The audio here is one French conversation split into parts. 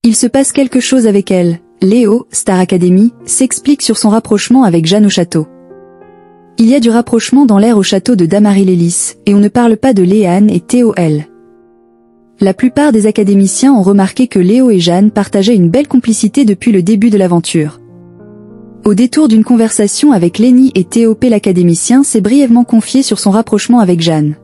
Il se passe quelque chose avec elle. Léo, Star Academy, s'explique sur son rapprochement avec Jeanne au château. Il y a du rapprochement dans l'air au château de Damary-Lélis, et on ne parle pas de Léane et Théo-L. La plupart des académiciens ont remarqué que Léo et Jeanne partageaient une belle complicité depuis le début de l'aventure. Au détour d'une conversation avec Lenny et Théo-P, l'académicien s'est brièvement confié sur son rapprochement avec Jeanne.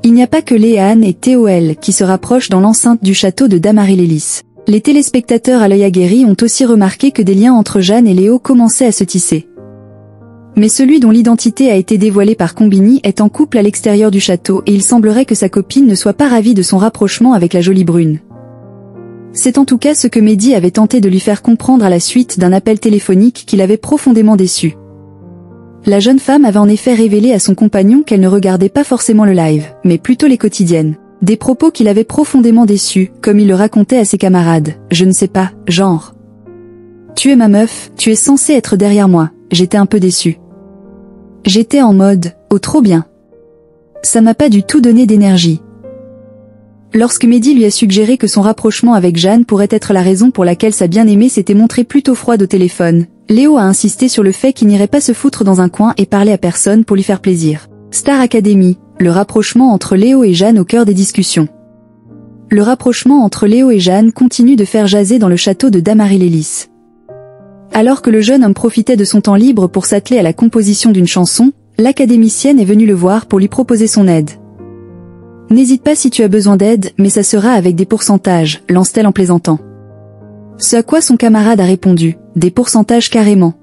Il n'y a pas que Léane et Théo-L qui se rapprochent dans l'enceinte du château de Damary-Lélis. Les téléspectateurs à l'œil aguerri ont aussi remarqué que des liens entre Jeanne et Léo commençaient à se tisser. Mais celui dont l'identité a été dévoilée par Combini est en couple à l'extérieur du château et il semblerait que sa copine ne soit pas ravie de son rapprochement avec la jolie brune. C'est en tout cas ce que Mehdi avait tenté de lui faire comprendre à la suite d'un appel téléphonique qui l'avait profondément déçu. La jeune femme avait en effet révélé à son compagnon qu'elle ne regardait pas forcément le live, mais plutôt les quotidiennes. Des propos qui l'avaient profondément déçu, comme il le racontait à ses camarades. Je ne sais pas, genre. Tu es ma meuf, tu es censée être derrière moi. J'étais un peu déçu. J'étais en mode, oh trop bien. Ça m'a pas du tout donné d'énergie. Lorsque Mehdi lui a suggéré que son rapprochement avec Jeanne pourrait être la raison pour laquelle sa bien-aimée s'était montrée plutôt froide au téléphone, Léo a insisté sur le fait qu'il n'irait pas se foutre dans un coin et parler à personne pour lui faire plaisir. Star Academy, le rapprochement entre Léo et Jeanne au cœur des discussions. Le rapprochement entre Léo et Jeanne continue de faire jaser dans le château de Damary-Lélis. Alors que le jeune homme profitait de son temps libre pour s'atteler à la composition d'une chanson, l'académicienne est venue le voir pour lui proposer son aide. N'hésite pas si tu as besoin d'aide, mais ça sera avec des pourcentages, lance-t-elle en plaisantant. Ce à quoi son camarade a répondu, des pourcentages carrément.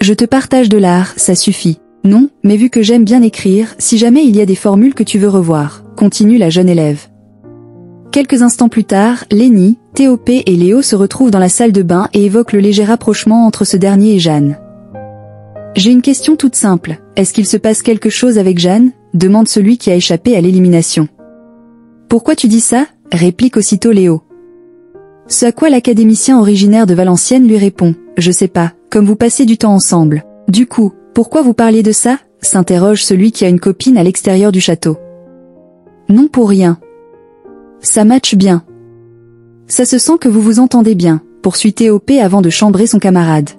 Je te partage de l'art, ça suffit. Non, mais vu que j'aime bien écrire, si jamais il y a des formules que tu veux revoir, continue la jeune élève. Quelques instants plus tard, Lenny, Théo-P et Léo se retrouvent dans la salle de bain et évoquent le léger rapprochement entre ce dernier et Jeanne. J'ai une question toute simple, est-ce qu'il se passe quelque chose avec Jeanne ? Demande celui qui a échappé à l'élimination. Pourquoi tu dis ça ? Réplique aussitôt Léo. Ce à quoi l'académicien originaire de Valenciennes lui répond, je sais pas, comme vous passez du temps ensemble. Du coup, pourquoi vous parliez de ça ? S'interroge celui qui a une copine à l'extérieur du château. Non pour rien. Ça matche bien. Ça se sent que vous vous entendez bien, poursuit Théo-P avant de chambrer son camarade.